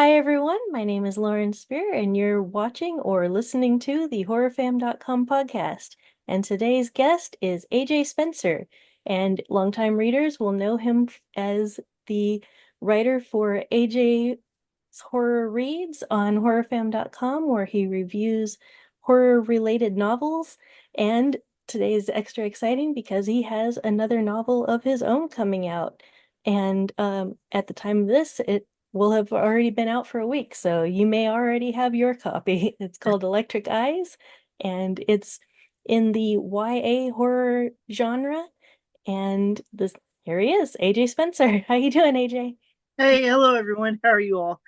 Hi everyone, my name is Lauren Spear, and you're watching or listening to the HorrorFam.com podcast. And today's guest is AJ Spencer, and longtime readers will know him as the writer for AJ's Horror Reads on HorrorFam.com, where he reviews horror-related novels. And today is extra exciting because he has another novel of his own coming out. And at the time of this, it will have already been out for a week, so you may already have your copy. It's called Electric Eyes, and it's in the YA horror genre. And this here he is, AJ Spencer. How you doing, AJ? Hey, hello everyone. How are you all?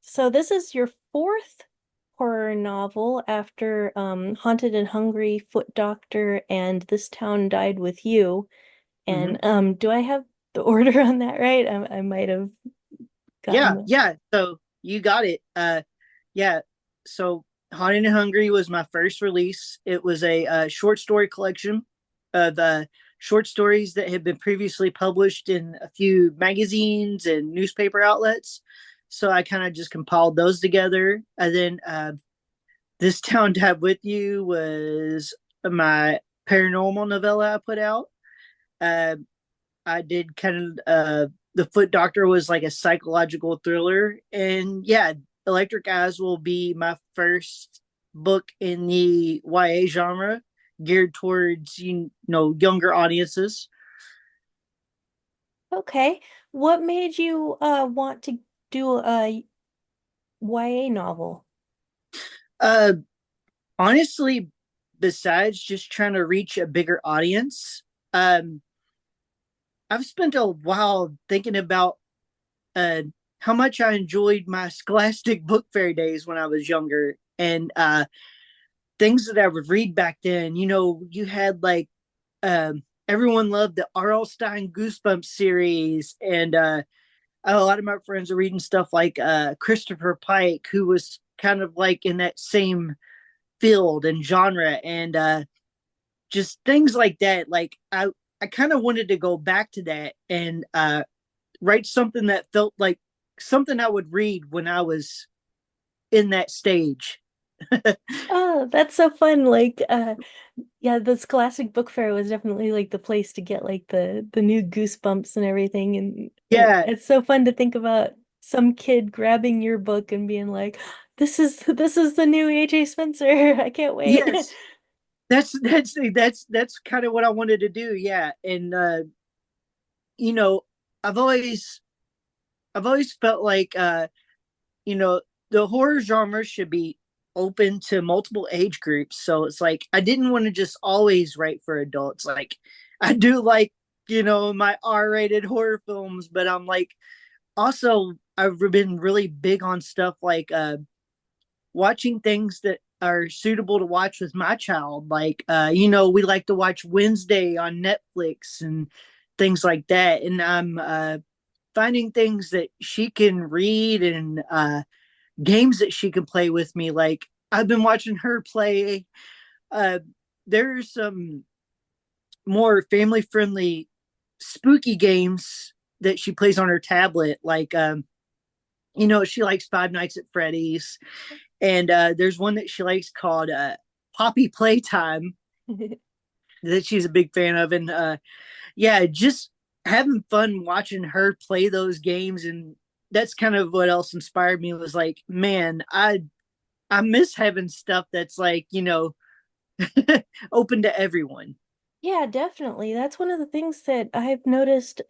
So this is your fourth horror novel after Haunted and Hungry, Foot Doctor, and This Town Died with You. Mhm. And do I have the order on that right? I might have gotten Yeah, the yeah. So you got it. Yeah. So Haunted and Hungry was my first release. It was a short story collection of short stories that had been previously published in a few magazines and newspaper outlets. So I kind of just compiled those together. And then This Town Died with You was my paranormal novella I put out. Uh, I did kind of The Foot Doctor was like a psychological thriller, and yeah, Electric Eyes will be my first book in the YA genre, geared towards younger audiences. Okay. What made you want to do a YA novel? Uh, Honestly, besides just trying to reach a bigger audience, um, I've spent a while thinking about uh how much I enjoyed my Scholastic Book Fair days when I was younger, and things that I would read back then. You had like everyone loved the R.L. Stein Goosebumps series, and a lot of my friends are reading stuff like Christopher Pike, who was kind of like in that same field and genre, and just things like that. Like I kind of wanted to go back to that and write something that felt like something I would read when I was in that stage. Oh, that's so fun. Yeah, the Scholastic Book Fair was definitely like the place to get like the new Goosebumps and everything. And Yeah. it's so fun to think about some kid grabbing your book and being like, this is the new AJ Spencer. I can't wait. Yes. That's kind of what I wanted to do. Yeah. And you know, I've always I've always felt like you know, the horror genre should be open to multiple age groups. So it's like I didn't want to just always write for adults. Like I do like, my R-rated horror films, but I'm like also I've been really big on stuff like watching things that are suitable to watch with my child. Like we like to watch Wednesday on Netflix and things like that. And I'm finding things that she can read and games that she can play with me. Like I've been watching her play. Uh, there's some more family friendly spooky games that she plays on her tablet. Like she likes Five Nights at Freddy's, and there's one that she likes called Poppy Playtime that she's a big fan of, and yeah, just having fun watching her play those games. And that's kind of what else inspired me was like, man, I miss having stuff that's like, open to everyone. Yeah, definitely. That's one of the things that I've noticed,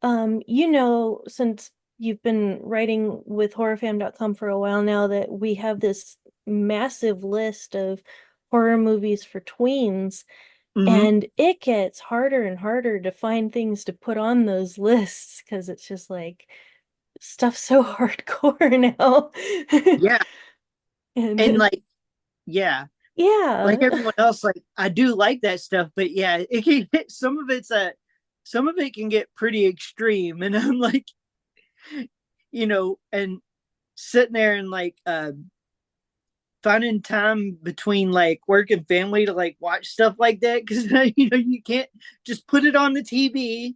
since you've been writing with horrorfam.com for a while now, that we have this massive list of horror movies for tweens, Mm-hmm. and it gets harder and harder to find things to put on those lists because it's just like stuff's so hardcore now. Yeah. And And like, yeah, like yeah. everyone else, like I do like that stuff, but yeah, it can get some of it can get pretty extreme. And I'm like, and sitting there and like finding time between like work and family to like watch stuff like that because you can't just put it on the TV.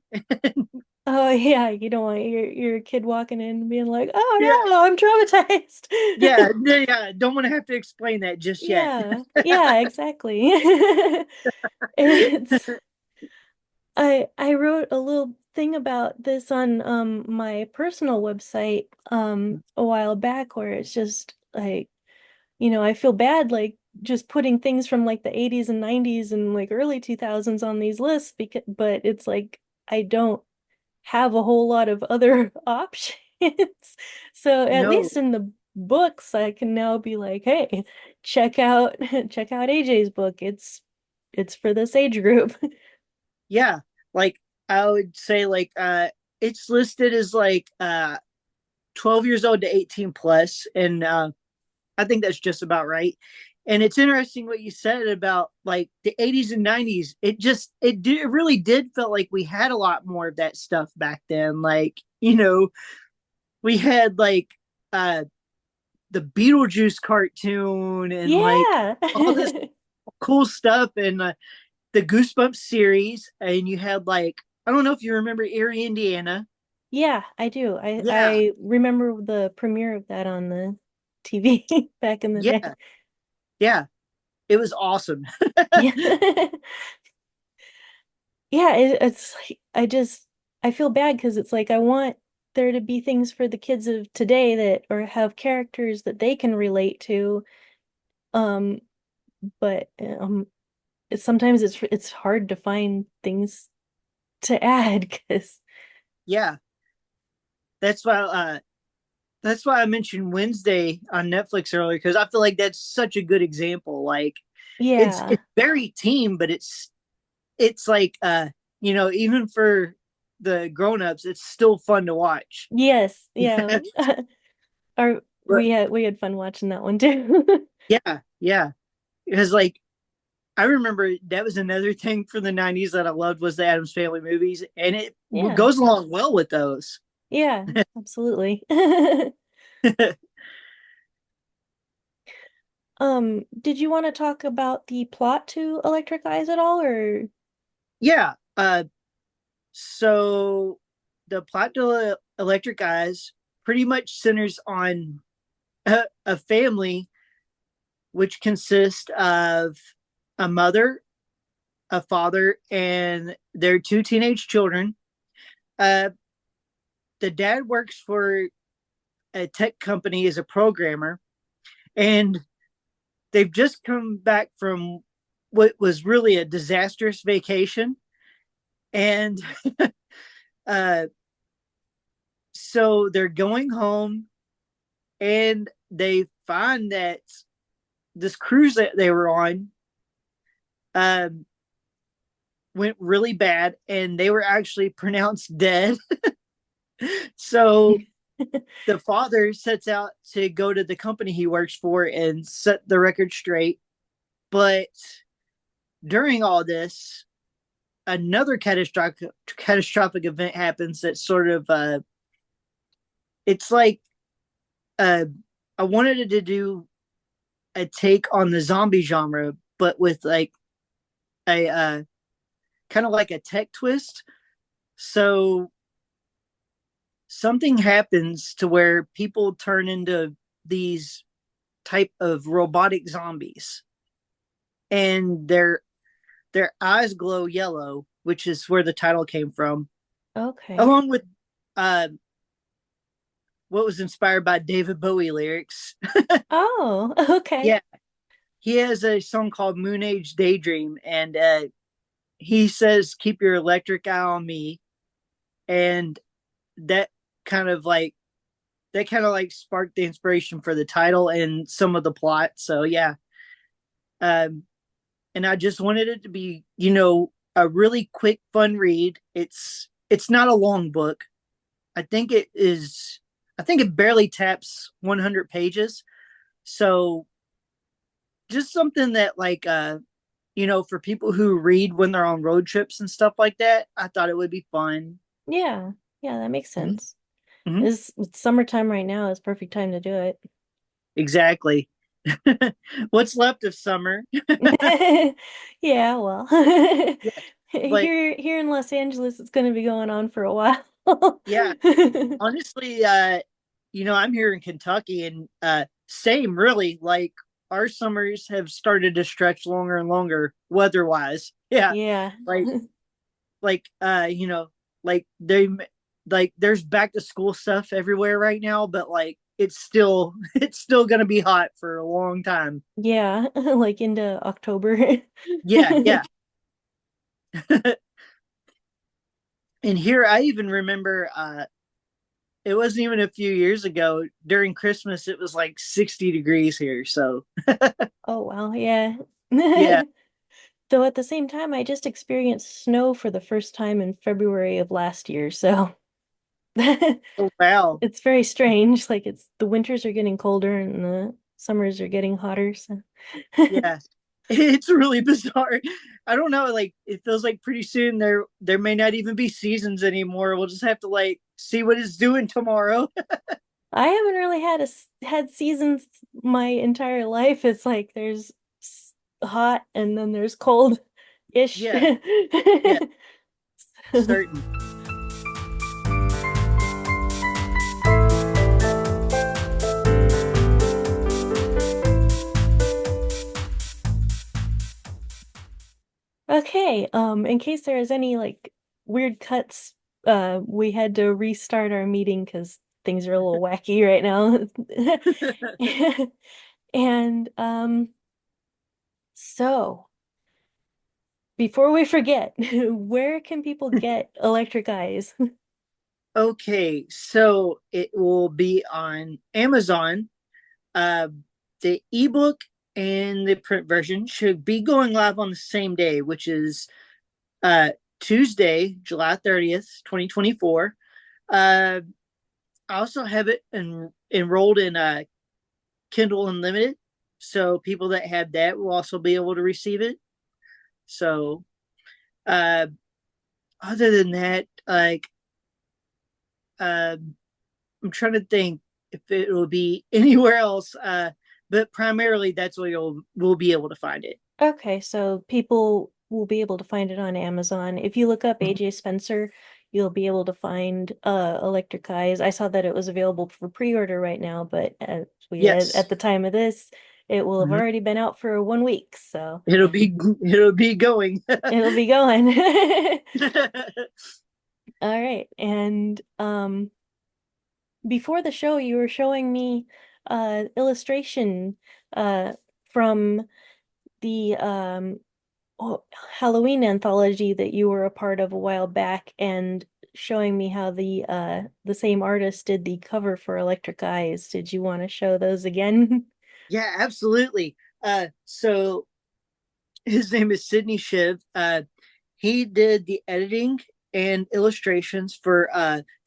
Oh yeah, you don't want your kid walking in and being like, Yeah, "Oh no, I'm traumatized." yeah. Don't want to have to explain that just yet. Yeah. Yeah, exactly. It's I wrote a little thing about this on my personal website a while back where it's just like, I feel bad like just putting things from like the 80s and 90s and like early 2000s on these lists because but it's like I don't have a whole lot of other options. So at No, least in the books, I can now be like, hey, check out check out AJ's book. It's for this age group. yeah, like I would say it's listed as 12 years old to 18 plus, and I think that's just about right. And it's interesting what you said about like the 80s and 90s. It really did feel like we had a lot more of that stuff back then. Like, we had uh the Beetlejuice cartoon and like Yeah. all this cool stuff, and the Goosebumps series, and you had like, I don't know if you remember Erie, Indiana. Yeah, I do. I Yeah, I remember the premiere of that on the TV back in the day. yeah, yeah. It was awesome. Yeah. Yeah, it's like I feel bad because it's like I want there to be things for the kids of today that or have characters that they can relate to. Um, but sometimes it's hard to find things to add because Yeah, that's why that's why I mentioned Wednesday on Netflix earlier, because I feel like that's such a good example. Like it's yeah. very team, but it's like even for the grown-ups, it's still fun to watch. Yes, yeah. Our But we had fun watching that one too. yeah, yeah. Because like I remember that was another thing from the 90s that I loved was the Addams Family movies, and it Yeah. goes along well with those. Yeah, absolutely. Did you want to talk about the plot to Electric Eyes at all, or Yeah. So the plot to Electric Eyes pretty much centers on a family which consists of a mother, a father, and their two teenage children. Uh, the dad works for a tech company as a programmer, and they've just come back from what was really a disastrous vacation. And uh, so they're going home, and they find that this cruise that they were on um, went really bad, and they were actually pronounced dead. So the father sets out to go to the company he works for and set the record straight. But during all this, another catastrophic event happens that sort of it's like uh I wanted to do a take on the zombie genre, but with like a kind of like a tech twist. So something happens to where people turn into these type of robotic zombies, and their eyes glow yellow, which is where the title came from, okay. along with uh what was inspired by David Bowie lyrics. Oh, okay. Yeah, he has a song called Moon Age Daydream, and he says keep your electric eye on me, and that kind of like sparked the inspiration for the title and some of the plot. So yeah, um, and I just wanted it to be, a really quick, fun read. It's not a long book. I think it is. I think it barely taps 100 pages. So just something that for people who read when they're on road trips and stuff like that, I thought it would be fun. Yeah. Yeah, that makes Mm-hmm. sense. Mm-hmm. It's summertime right now. It's perfect time to do it. Exactly. What's left of summer? Yeah, well. Yeah, but Here in Los Angeles, it's going to be going on for a while. Yeah. Honestly, I'm here in Kentucky and same really, like our summers have started to stretch longer and longer weather wise. Yeah. Yeah. Like like there's back to school stuff everywhere right now, but like it's still it's still gonna be hot for a long time. Yeah, like into October. Yeah, yeah. And here I even remember it wasn't even a few years ago during Christmas it was like 60 degrees here. So Oh wow, yeah. yeah. Though at the same time, I just experienced snow for the first time in February of last year, so Oh wow. it's very strange. Like it's the winters are getting colder and the summers are getting hotter, so Yeah. It's really bizarre. I don't know, like it feels like pretty soon there may not even be seasons anymore. We'll just have to like see what it's doing tomorrow. I haven't really had seasons my entire life. It's like there's hot and then there's cold-ish. Yeah, yeah, certain. Okay, in case there is any like weird cuts, we had to restart our meeting because things are a little wacky right now. And so before we forget, where can people get Electric Eyes? Okay, so it will be on Amazon. Uh, the ebook and the print version should be going live on the same day, which is uh, Tuesday, July 30th, 2024. Uh, I also have it enrolled in Kindle Unlimited, so people that have that will also be able to receive it. So, uh, other than that, like, uh, I'm trying to think if it will be anywhere else, but primarily that's where we'll be able to find it. Okay, so people will be able to find it on Amazon. If you look up Mhm. AJ Spencer, you'll be able to find Electric Eyes. I saw that it was available for pre-order right now, but Yes. at the time of this, it will have Mhm. already been out for 1 week, so It'll be going. it'll be going. All right. And before the show, you were showing me illustration uh from the Halloween anthology that you were a part of a while back and showing me how the same artist did the cover for Electric Eyes. Did you want to show those again? Yeah, absolutely. So his name is Sidney Shiv. He did the editing and illustrations for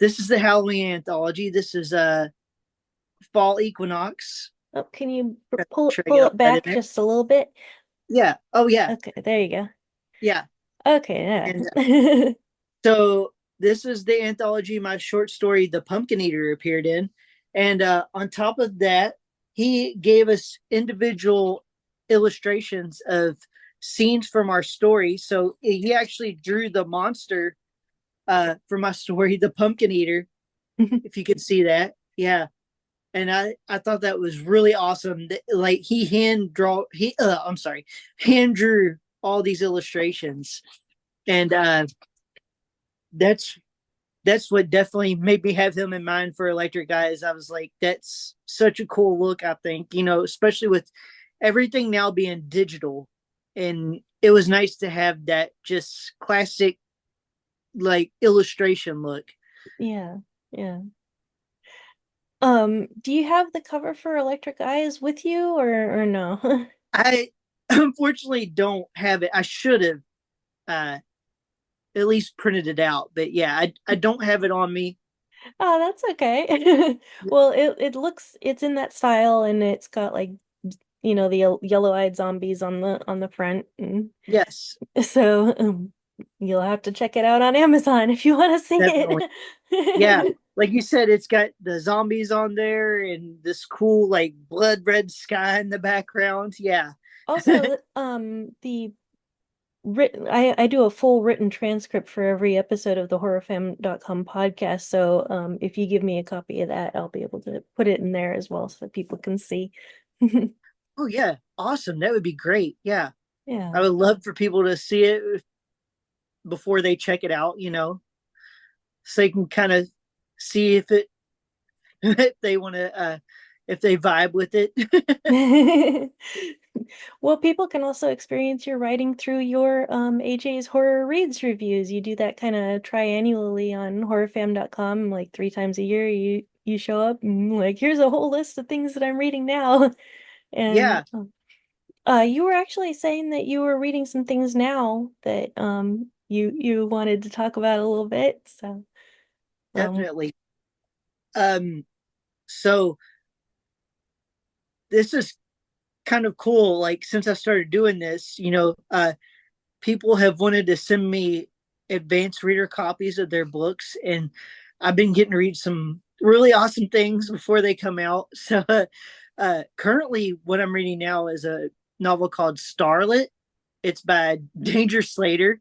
this is the Halloween anthology. This is fall equinox. Oh, can you Try to pull get all it that in back there. just a little bit? Yeah. Oh yeah. Okay, there you go. Yeah. Okay, And yeah. so this is the anthology my short story The Pumpkin Eater appeared in. And on top of that, he gave us individual illustrations of scenes from our story. So he actually drew the monster for my story, The Pumpkin Eater, if you could see that. Yeah. And I thought that was really awesome. Like he hand drew all these illustrations. And that's that's what definitely made me have him in mind for Electric Eyes. I was like, that's such a cool look, I think, especially with everything now being digital. And it was nice to have that just classic, like, illustration look. Yeah, yeah. Do you have the cover for Electric Eyes with you or no? I unfortunately don't have it. I should have uh, at least printed it out. But yeah, I don't have it on me. Oh, that's okay. Well, it's in that style and it's got like the yellow-eyed zombies on the front and Yes, so you'll have to check it out on Amazon if you want to see definitely. Yeah, it. like you said, it's got the zombies on there and this cool like blood red sky in the background. Yeah. Also, the written I do a full written transcript for every episode of the horrorfam.com podcast. So if you give me a copy of that, I'll be able to put it in there as well so that people can see. Oh yeah, awesome. That would be great. Yeah. Yeah. I would love for people to see it before they check it out, so they can kind of see if it if they want to if they vibe with it. Well, people can also experience your writing through your AJ's Horror Reads reviews. You do that kind of triannually on horrorfam.com, like 3 times a year. You show up and like, here's a whole list of things that I'm reading now. And Yeah, you were actually saying that you were reading some things now that you wanted to talk about a little bit. So um definitely. Um so this is kind of cool, like since I started doing this, people have wanted to send me advanced reader copies of their books, and I've been getting to read some really awesome things before they come out. So, currently, what I'm reading now is a novel called Starlet. It's by Danger Slater.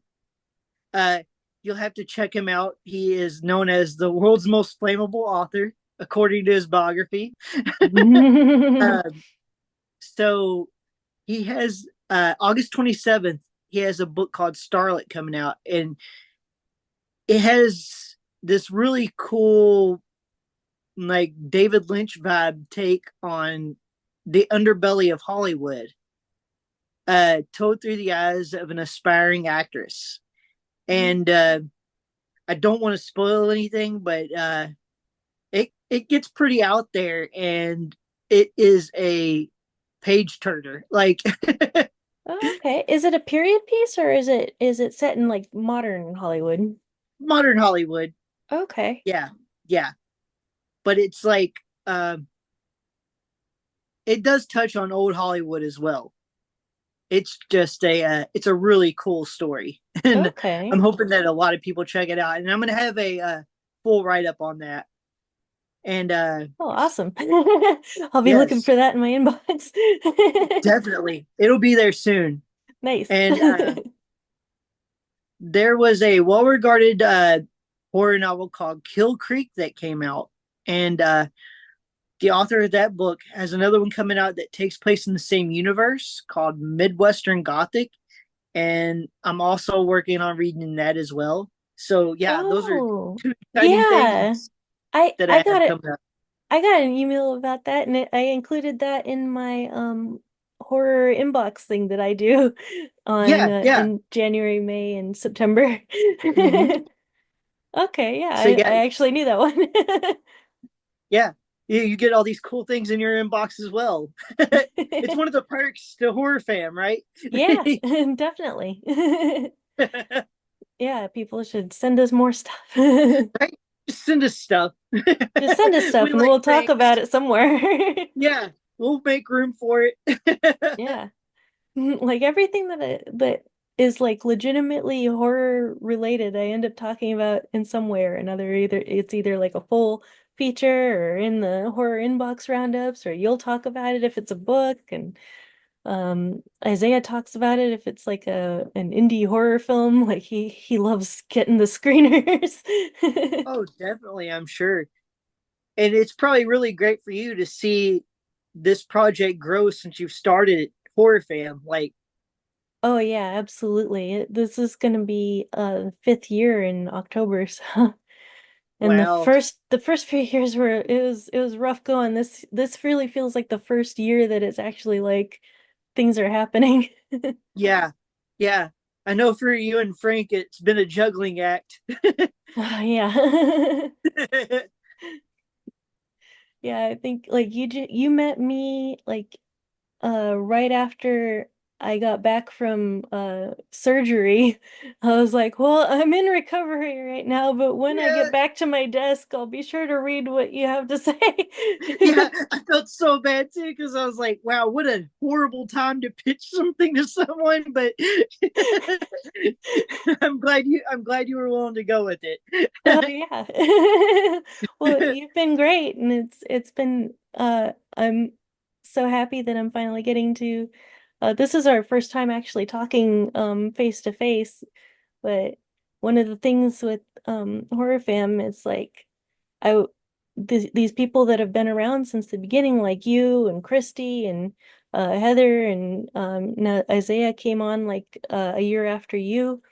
Uh, you'll have to check him out. He is known as the world's most flammable author, according to his biography. Um, so he has August 27th. He has a book called Starlet coming out, and it has this really cool, like David Lynch vibe take on the underbelly of Hollywood, told through the eyes of an aspiring actress. And I don't want to spoil anything, but it gets pretty out there, and it is a page turner. Like Oh, okay. Is it a period piece or is it set in like modern Hollywood? modern Hollywood. Okay. Yeah, yeah. But it's like um, it does touch on old Hollywood as well. It's just it's a really cool story, and I'm Okay. hoping that a lot of people check it out. And I'm gonna have a full write up on that. And Oh, awesome. I'll be looking yes, for that in my inbox. definitely, it'll be there soon. Nice. And there was a well regarded horror novel called Kill Creek that came out, and the author of that book has another one coming out that takes place in the same universe called Midwestern Gothic, and I'm also working on reading that as well. So yeah, those are Oh, two exciting yeah. things I that I I got have it. coming up. I got an email about that and I included that in my horror inbox thing that I do on Yeah, yeah. in January, May, and September. Mm-hmm. Okay, yeah, So yeah, I actually knew that one. yeah, you get all these cool things in your inbox as well. It's one of the perks to horror fam, right? Yeah, definitely. Yeah, people should send us more stuff. Right? Just send us stuff. Just send us We stuff and like we'll talk things. about it somewhere. Yeah, we'll make room for it. Yeah. Like everything that is like legitimately horror related, I end up talking about in some way or another. Either like a full feature or in the horror inbox roundups, or you'll talk about it if it's a book, and Isaiah talks about it if it's like an indie horror film. Like he loves getting the screeners. Oh, definitely, I'm sure. And it's probably really great for you to see this project grow since you've started it, Horror Fam. Like, Oh yeah, absolutely. This is gonna be fifth year in October, so and the wow. first few years were it was rough going. This really feels like the first year that it's actually like things are happening. Yeah, yeah. I know for you and Frank, it's been a juggling act. Yeah. Yeah, I think like you met me like right after I got back from surgery. I was like, well, I'm in recovery right now, but when I Yeah, get back to my desk, I'll be sure to read what you have to say. yeah. I felt so bad too because I was like, wow, what a horrible time to pitch something to someone. But I'm glad you were willing to go with Oh it. yeah. Well, you've been great and it's been I'm so happy that I'm finally getting to This is our first time actually talking face to face, but one of the things with horror fam is like I these people that have been around since the beginning, like you and Christy and Heather and now Isaiah came on like a year after you,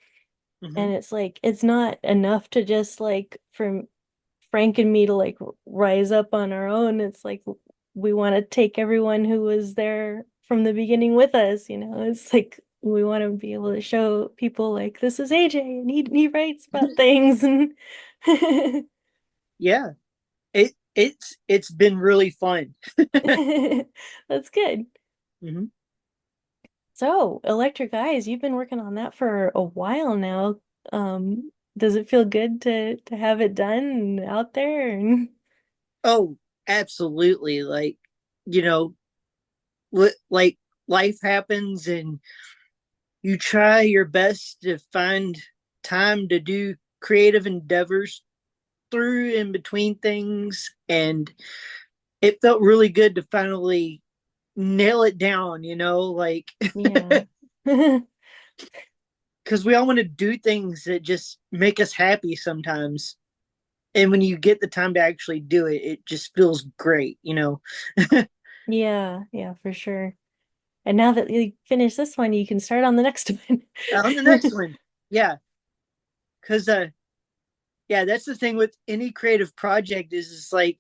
Hmm. and it's like it's not enough to just like for Frank and me to like rise up on our own. It's like we want to take everyone who was there from the beginning with us, you know. It's like we want to be able to show people like this is AJ and he writes about things and Yeah, it's been really fun. that's good. Hmm. So, Electric Eyes, you've been working on that for a while now. Does it feel good to have it done and out there? And Oh, absolutely. Like, you know, like life happens and you try your best to find time to do creative endeavors through in between things. And it felt really good to finally nail it down, like, yeah. because we all want to do things that just make us happy sometimes. And when you get the time to actually do it, it just feels great. Yeah, yeah, for sure. And now that you finish this one, you can start on the next one. On the next one, yeah, because yeah, that's the thing with any creative project is it's like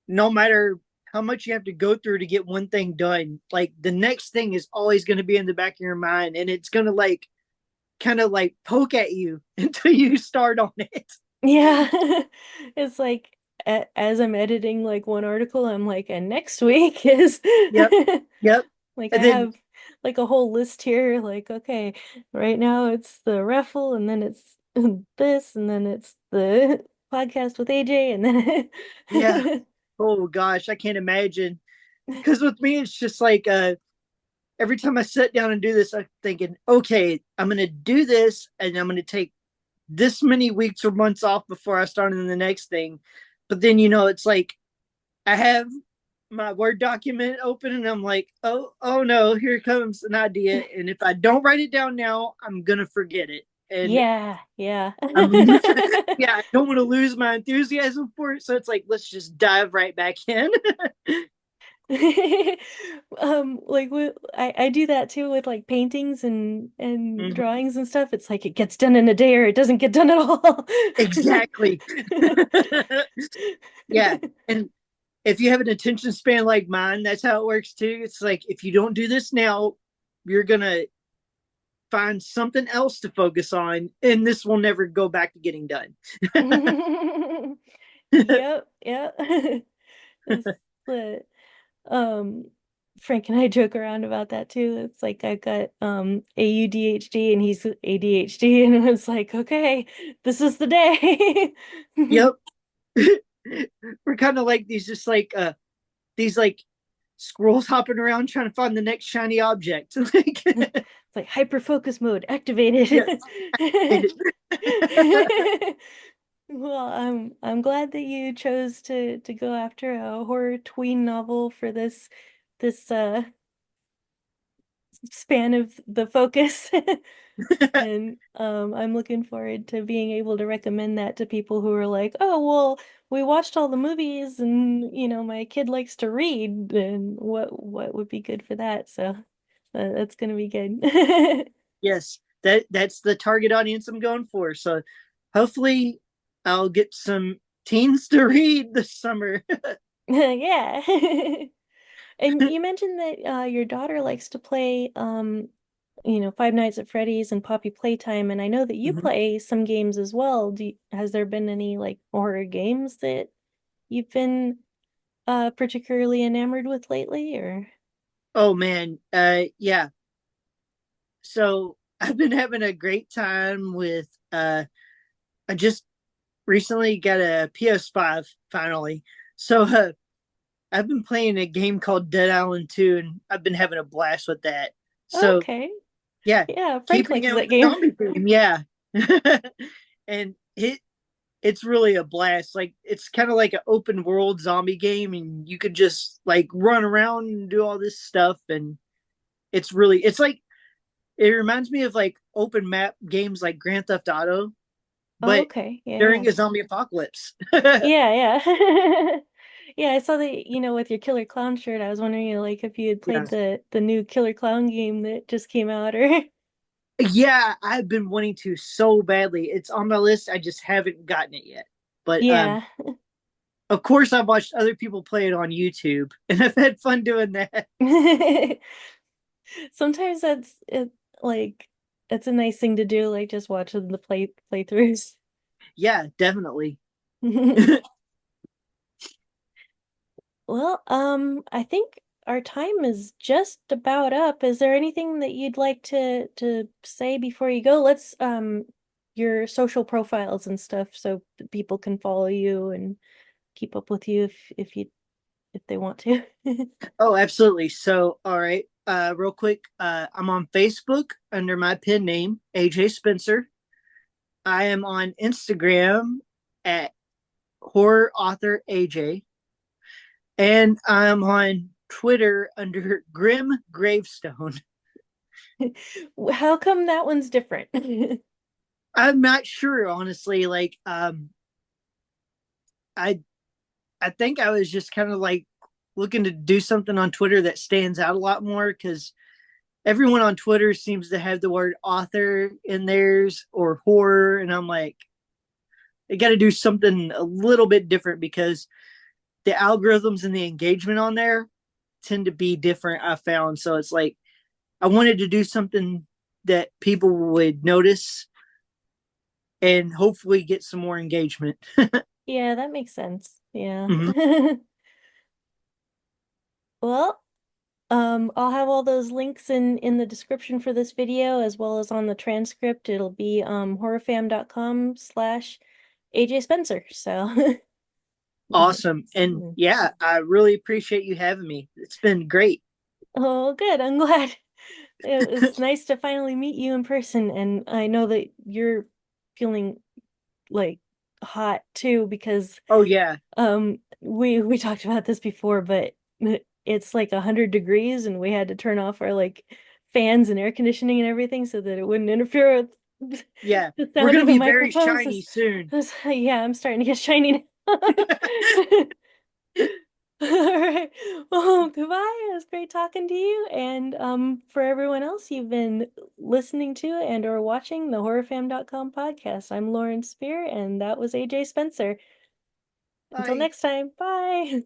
no matter how much you have to go through to get one thing done, like the next thing is always going to be in the back of your mind, and it's going to like kind of like poke at you until you start on it. Yeah. It's like as I'm editing like one article, I'm like, and next week is Yep, yep. like I And then have like a whole list here, like, okay, right now it's the raffle, and then it's this, and then it's the podcast with AJ, and yeah, then oh gosh, I can't imagine. Because with me, it's just like every time I sit down and do this, I'm thinking, okay, I'm going to do this, and I'm going to take this many weeks or months off before I start on the next thing. But then, it's like I have my Word document open and I'm like, oh no, here comes an idea. And if I don't write it down now, I'm gonna forget it. And yeah, yeah. I'm yeah, I don't want to lose my enthusiasm for it. So it's like, let's just dive right back in. Like I do that too with like paintings and Mhm. drawings and stuff. It's like it gets done in a day or it doesn't get done at all. Exactly. Yeah. And if you have an attention span like mine, that's how it works too. It's like if you don't do this now, you're gonna find something else to focus on, and this will never go back to getting done. Yep, yep. It's the um Frank and I joke around about that too. It's like I've got AUDHD and he's ADHD and it's like, okay, this is the day. Yep. We're kind of like these, just like these like squirrels hopping around trying to find the next shiny object. Like, It's like hyper focus mode activated. yes. Well, I'm glad that you chose to go after a horror tween novel for this span of the focus. And I'm looking forward to being able to recommend that to people who are like, oh, well, we watched all the movies and my kid likes to read and what would be good for that. So that's gonna be good. Yes, that's the target audience I'm going for. So hopefully I'll get some teens to read this summer. Yeah. And you mentioned that your daughter likes to play Five Nights at Freddy's and Poppy Playtime, and I know that you Mhm. play some games as well. Has there been any like horror games that you've been particularly enamored with lately, or? Oh man, yeah. So I've been having a great time with I just recently got a PS5 finally. So I've been playing a game called Dead Island 2 and I've been having a blast with that. So Okay. yeah, Yeah, Frank keeping likes it that with the game. zombie theme, yeah. And it's really a blast. Like it's kind of like an open world zombie game and you could just like run around and do all this stuff, and it's like it reminds me of like open map games like Grand Theft Auto, Oh, but okay. Yeah, during yeah. a zombie apocalypse. Yeah, yeah. Yeah, I saw that, with your Killer Clown shirt. I was wondering, like if you had played Yeah. the new Killer Clown game that just came out or Yeah, I've been wanting to so badly. It's on my list. I just haven't gotten it yet. But yeah. of course I've watched other people play it on YouTube and I've had fun doing that. Sometimes like it's a nice thing to do, like just watching the playthroughs. Yeah, definitely. Well, I think our time is just about up. Is there anything that you'd like to say before you go? Let's your social profiles and stuff so people can follow you and keep up with you if they want to. Oh, absolutely. So, all right. Real quick, I'm on Facebook under my pen name, AJ Spencer. I am on Instagram at horror author AJ. And I'm on Twitter under Grim Gravestone. How come that one's different? I'm not sure, honestly. Like, I I think I was just kind of like looking to do something on Twitter that stands out a lot more because everyone on Twitter seems to have the word author in theirs or horror, and I'm like, they got to do something a little bit different because the algorithms and the engagement on there tend to be different. I found so it's like I wanted to do something that people would notice and hopefully get some more engagement. Yeah, that makes sense. Yeah. Mm-hmm. Well, I'll have all those links in the description for this video as well as on the transcript. It'll be horrorfam.com/AJ Spencer. So, Awesome. And yeah, I really appreciate you having me. It's been great. oh, good. I'm glad. It was nice to finally meet you in person, and I know that you're feeling like hot too because Oh, yeah. we talked about this before, but it's like 100 degrees and we had to turn off our like fans and air conditioning and everything so that it wouldn't interfere with Yeah. the We're sound going of to the be very microphones. shiny soon. Yeah, I'm starting to get shiny now. All right. Well, goodbye. It was great talking to you. And for everyone else, you've been listening to and or watching the horrorfam.com podcast. I'm Lauren Spear, and that was AJ Spencer. Until Bye. next time, bye.